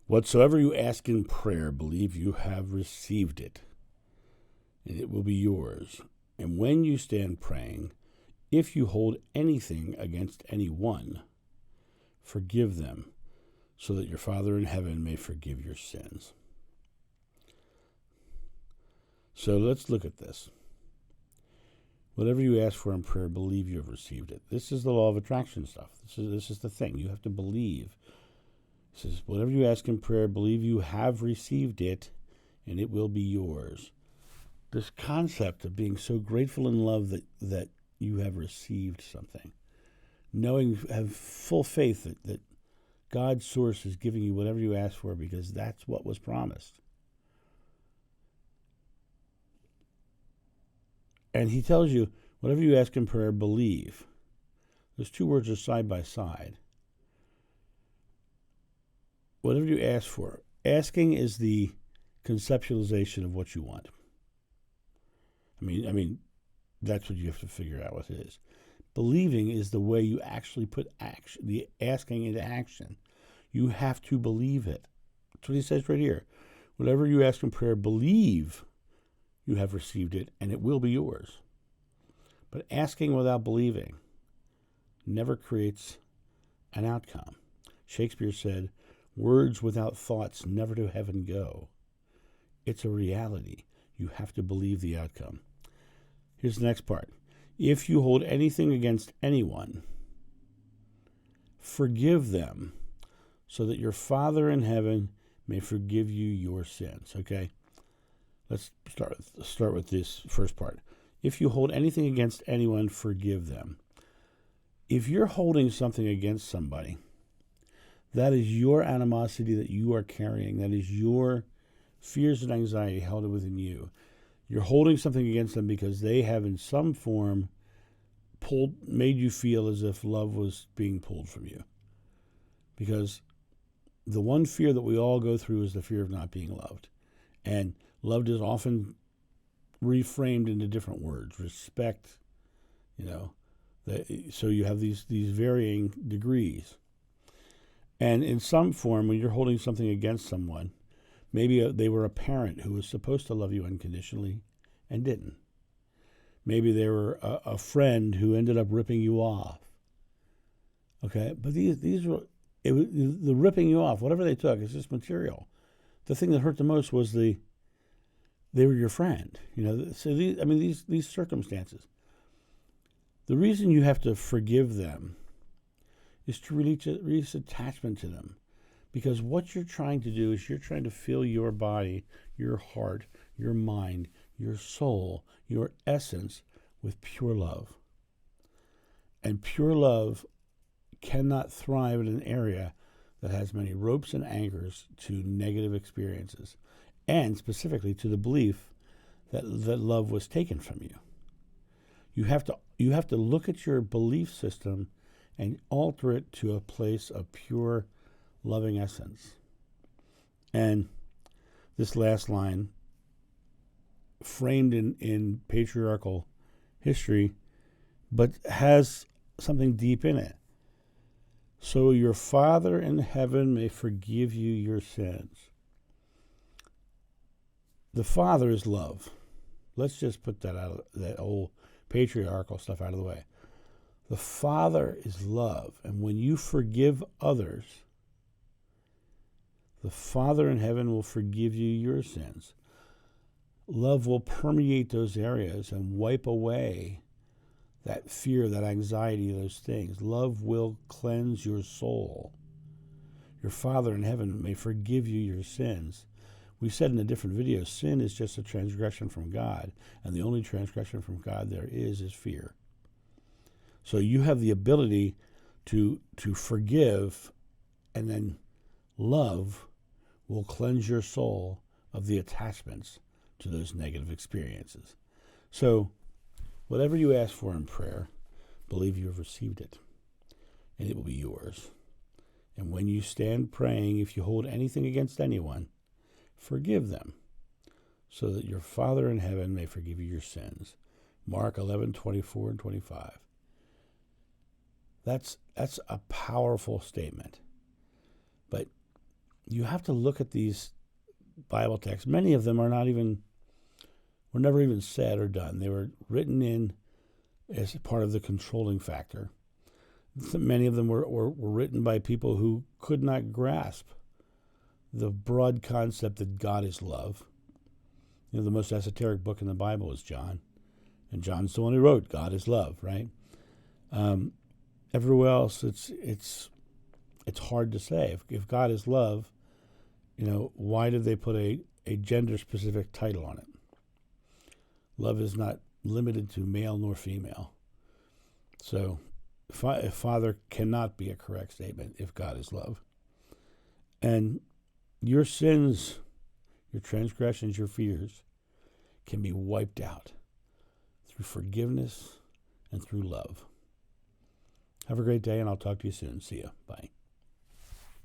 Whatsoever you ask in prayer, believe you have received it, and it will be yours. And when you stand praying, if you hold anything against anyone, forgive them, so that your Father in heaven may forgive your sins. So let's look at this. Whatever you ask for in prayer, believe you have received it. This is the law of attraction stuff. This is the thing. You have to believe. It says, whatever you ask in prayer, believe you have received it, and it will be yours. This concept of being so grateful and love that you have received something. Knowing, have full faith that God's source is giving you whatever you ask for because that's what was promised. And he tells you, whatever you ask in prayer, believe. Those two words are side by side. Whatever you ask for. Asking is the conceptualization of what you want. I mean, that's what you have to figure out what it is. Believing is the way you actually put the asking into action. You have to believe it. That's what he says right here. Whatever you ask in prayer, believe you have received it, and it will be yours. But asking without believing never creates an outcome. Shakespeare said, words without thoughts never to heaven go. It's a reality. You have to believe the outcome. Here's the next part. If you hold anything against anyone, forgive them, so that your Father in heaven may forgive you your sins. Okay? Let's start with this first part. If you hold anything against anyone, forgive them. If you're holding something against somebody, that is your animosity that you are carrying. That is your fears and anxiety held within you. You're holding something against them because they have in some form made you feel as if love was being pulled from you. Because the one fear that we all go through is the fear of not being loved. And loved is often reframed into different words. Respect, so you have these varying degrees. And in some form, when you're holding something against someone, maybe they were a parent who was supposed to love you unconditionally and didn't. Maybe they were a friend who ended up ripping you off. Okay, but these were the ripping you off. Whatever they took, it's just material. The thing that hurt the most was they were your friend. So these circumstances. The reason you have to forgive them is to release attachment to them. Because what you're trying to do is you're trying to fill your body, your heart, your mind, your soul, your essence with pure love. And pure love cannot thrive in an area that has many ropes and anchors to negative experiences, and specifically to the belief that love was taken from you. You have to look at your belief system and alter it to a place of pure loving essence. And this last line, framed in patriarchal history, but has something deep in it. So your Father in heaven may forgive you your sins. The Father is love. Let's just put that old patriarchal stuff out of the way. The Father is love. And when you forgive others, the Father in heaven will forgive you your sins. Love will permeate those areas and wipe away that fear, that anxiety, those things. Love will cleanse your soul. Your Father in heaven may forgive you your sins. We said in a different video, sin is just a transgression from God, and the only transgression from God there is fear. So you have the ability to forgive, and then love will cleanse your soul of the attachments to those negative experiences. So whatever you ask for in prayer, believe you have received it, and it will be yours. And when you stand praying, if you hold anything against anyone, forgive them, so that your Father in heaven may forgive you your sins. Mark 11:24 and 25. That's a powerful statement. But you have to look at these Bible texts. Many of them were never even said or done. They were written in as part of the controlling factor. Many of them were written by people who could not grasp the broad concept that God is love. The most esoteric book in the Bible is John, and John's the one who wrote God is love, right? Everywhere else, it's hard to say. If God is love, why did they put a gender-specific title on it? Love is not limited to male nor female. So, Father cannot be a correct statement if God is love. And your sins, your transgressions, your fears can be wiped out through forgiveness and through love. Have a great day, and I'll talk to you soon. See ya. Bye.